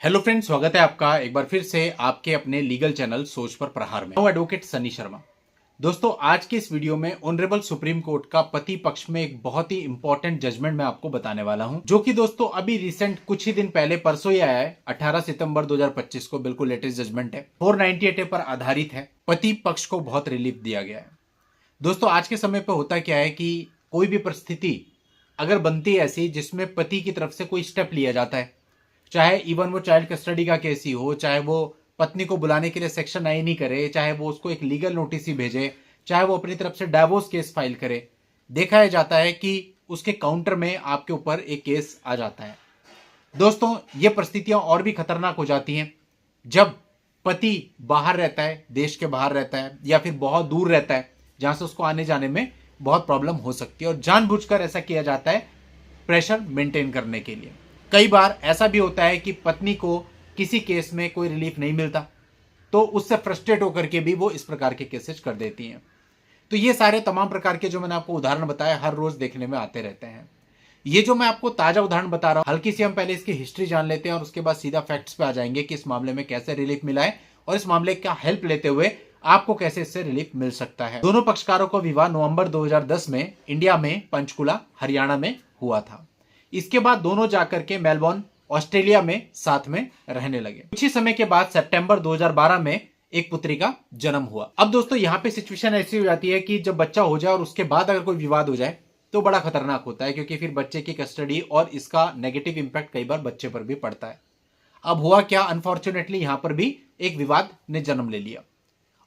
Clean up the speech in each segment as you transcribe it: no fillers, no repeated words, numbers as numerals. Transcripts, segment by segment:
Hello friends, स्वागत है आपका एक बार फिर से आपके अपने लीगल चैनल सोच पर प्रहार में। एडवोकेट सनी शर्मा। दोस्तों, आज के इस वीडियो में ऑनरेबल सुप्रीम कोर्ट का पति पक्ष में एक बहुत ही इंपॉर्टेंट जजमेंट मैं आपको बताने वाला हूं, जो कि दोस्तों अभी रिसेंट कुछ ही दिन पहले परसों ही आया है। 18 सितंबर 2025 को बिल्कुल लेटेस्ट जजमेंट है। 498A पर आधारित है। पति पक्ष को बहुत रिलीफ दिया गया है। दोस्तों, आज के समय पर होता क्या है कि कोई भी परिस्थिति अगर बनती है ऐसी जिसमें पति की तरफ से कोई स्टेप लिया जाता है, चाहे इवन वो चाइल्ड कस्टडी का केस ही हो, चाहे वो पत्नी को बुलाने के लिए सेक्शन 9 ही करे, चाहे वो उसको एक लीगल नोटिस ही भेजे, चाहे वो अपनी तरफ से डाइवोर्स केस फाइल करे, देखा जाता है कि उसके काउंटर में आपके ऊपर एक केस आ जाता है। दोस्तों, ये परिस्थितियां और भी खतरनाक हो जाती हैं जब पति बाहर रहता है, देश के बाहर रहता है, या फिर बहुत दूर रहता है जहां से उसको आने जाने में बहुत प्रॉब्लम हो सकती है, और जानबूझकर ऐसा किया जाता है प्रेशर मेंटेन करने के लिए। कई बार ऐसा भी होता है कि पत्नी को किसी केस में कोई रिलीफ नहीं मिलता, तो उससे फ्रस्ट्रेट होकर के भी वो इस प्रकार के केसेस कर देती हैं। तो ये सारे तमाम प्रकार के जो मैंने आपको उदाहरण बताया हर रोज देखने में आते रहते हैं। ये जो मैं आपको ताजा उदाहरण बता रहा हूं, हल्की सी हम पहले इसकी हिस्ट्री जान लेते हैं और उसके बाद सीधा फैक्ट्स पे आ जाएंगे कि इस मामले में कैसे रिलीफ मिला है और इस मामले का हेल्प लेते हुए आपको कैसे इससे रिलीफ मिल सकता है। दोनों पक्षकारों को विवाह नवंबर 2010 में इंडिया में पंचकुला हरियाणा में हुआ था। इसके बाद दोनों जाकर के मेलबोर्न ऑस्ट्रेलिया में साथ में रहने लगे। कुछ ही समय के बाद सितंबर 2012 में एक पुत्री का जन्म हुआ। अब दोस्तों, यहाँ पे सिचुएशन ऐसी हो जाती है कि जब बच्चा हो जाए और उसके बाद अगर कोई विवाद हो जाए तो बड़ा खतरनाक होता है, क्योंकि फिर बच्चे की कस्टडी और इसका नेगेटिव इंपैक्ट कई बार बच्चे पर भी पड़ता है। अब हुआ क्या, अनफॉर्चुनेटली यहां पर भी एक विवाद ने जन्म ले लिया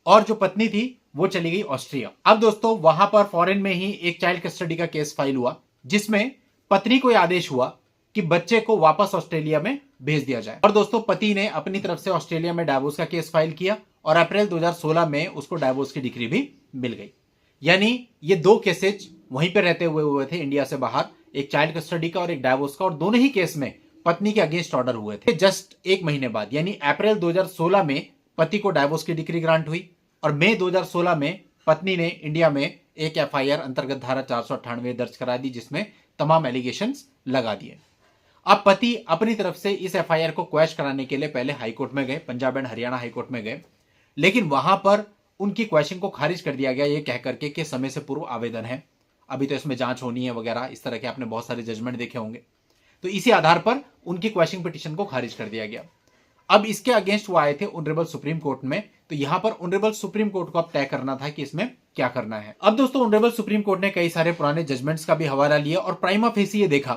और जो पत्नी थी वो चली गई ऑस्ट्रिया। अब दोस्तों, वहां पर फॉरेन में ही एक चाइल्ड कस्टडी का केस फाइल हुआ, जिसमें पत्नी को आदेश हुआ कि बच्चे को वापस ऑस्ट्रेलिया में भेज दिया जाए। और दोस्तों, पति ने अपनी तरफ से ऑस्ट्रेलिया में डाइवोर्स का केस फाइल किया और अप्रैल 2016 में उसको डाइवोर्स की डिग्री भी मिल गई। यानी ये दो केसेज वहीं पे रहते हुए थे इंडिया से बाहर, एक चाइल्ड कस्टडी का और एक डाइवोर्स का, और दोनों ही केस में पत्नी के अगेंस्ट ऑर्डर हुए थे। जस्ट एक महीने बाद यानी अप्रैल 2016 में पति को डाइवोर्स की डिग्री ग्रांट हुई और मई 2016 में पत्नी ने इंडिया में एक एफआईआर अंतर्गत धारा 498 दर्ज करा दी, जिसमें तमाम एलिगेशंस लगा दिए। अब पति अपनी तरफ से इस एफआईआर को क्वैश कराने के लिए पहले हाईकोर्ट में गए, पंजाब एंड हरियाणा हाईकोर्ट में गए, लेकिन वहां पर उनकी क्वेश्चन को खारिज कर दिया गया, ये कह करके कि समय से पूर्व आवेदन है, अभी तो इसमें जांच होनी है वगैरह, इस तरह के आपने बहुत सारे जजमेंट देखे होंगे। तो इसी आधार पर उनकी क्वेश्चन पिटीशन को खारिज कर दिया गया। अब इसके अगेंस्ट वो आए थे ऑनरेबल सुप्रीम कोर्ट में, तो यहां पर ऑनरेबल सुप्रीम कोर्ट को अब तय करना था कि इसमें क्या करना है। अब दोस्तों, ऑनरेबल सुप्रीम कोर्ट ने कई सारे पुराने जजमेंट्स का भी हवाला लिया और प्राइमा फेसी ये देखा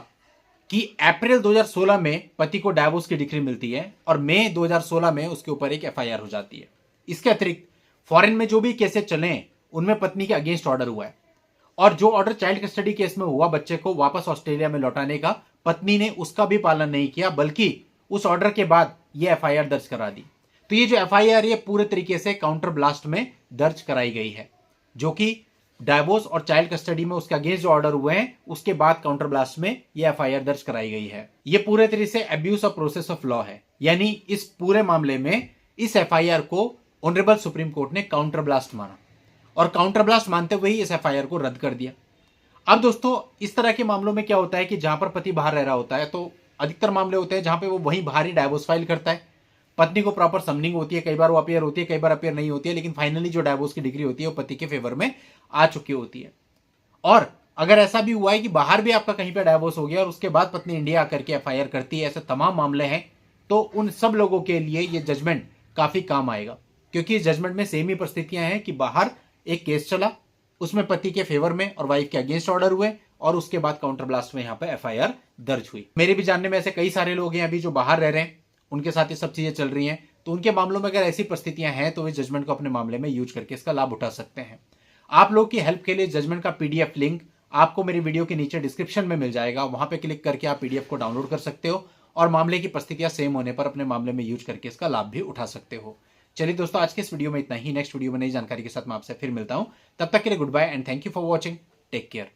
कि अप्रैल 2016 में पति को डाइवोर्स की डिग्री मिलती है और मई 2016 में उसके ऊपर एक एफआईआर हो जाती है। इसके अतिरिक्त फॉरेन में जो भी केसेस चले उनमें पत्नी के अगेंस्ट ऑर्डर हुआ है, और जो ऑर्डर चाइल्ड कस्टडी केस में हुआ बच्चे को वापस ऑस्ट्रेलिया में लौटाने का, पत्नी ने उसका भी पालन नहीं किया, बल्कि उस ऑर्डर के बाद ये एफआईआर दर्ज करा दी। तो ये जो एफआईआर ये पूरे तरीके से काउंटर ब्लास्ट में दर्ज कराई गई है, जो कि डाइवोर्स और चाइल्ड कस्टडी में उसके अगेंस्ट जो ऑर्डर हुए हैं उसके बाद काउंटर ब्लास्ट में ये एफआईआर दर्ज कराई गई है। ये पूरे तरीके से abuse of process of law है, यानी इस पूरे मामले में इस एफआईआर को ऑनरेबल सुप्रीम कोर्ट ने काउंटर ब्लास्ट माना और काउंटर ब्लास्ट मानते हुए ही इस एफआईआर को रद्द कर दिया। अब दोस्तों, इस तरह के मामलों में क्या होता है कि जहां पर पति बाहर रह रहा होता है, तो अधिकतर मामले होते हैं जहां पे वो वहीं बाहर ही डाइवोर्स फाइल करता है, पत्नी को प्रॉपर समनिंग होती है, कई बार वो अपियर होती है, कई बार अपियर नहीं होती है, लेकिन फाइनली जो डाइवोर्स की डिग्री होती है वो पति के फेवर में आ चुकी होती है। और अगर ऐसा भी हुआ है कि बाहर भी आपका कहीं पर डाइवोर्स हो गया और उसके बाद पत्नी इंडिया आकर के एफआईआर करती है, ऐसे तमाम मामले हैं, तो उन सब लोगों के लिए ये जजमेंट काफी काम आएगा, क्योंकि इस जजमेंट में सेम ही परिस्थितियां हैं कि बाहर एक केस चला, उसमें पति के फेवर में और वाइफ के अगेंस्ट ऑर्डर हुए और उसके बाद काउंटर ब्लास्ट में यहां पे एफआईआर दर्ज हुई। मेरे भी जानने में ऐसे कई सारे लोग हैं अभी जो बाहर रह रहे हैं, उनके साथ ये सब चीजें चल रही हैं, तो उनके मामलों में अगर ऐसी परिस्थितियां हैं तो वे जजमेंट को अपने मामले में यूज करके इसका लाभ उठा सकते हैं। आप लोग की हेल्प के लिए जजमेंट का पीडीएफ लिंक आपको मेरी वीडियो के नीचे डिस्क्रिप्शन में मिल जाएगा, वहां पे क्लिक करके आप पीडीएफ को डाउनलोड कर सकते हो और मामले की परिस्थितियां सेम होने पर अपने मामले में यूज करके इसका लाभ भी उठा सकते हो। चलिए दोस्तों, आज के इस वीडियो में इतना ही। नेक्स्ट वीडियो में नई जानकारी के साथ मैं आपसे फिर मिलता हूं। तब तक के लिए goodbye and thank you for watching. Take care.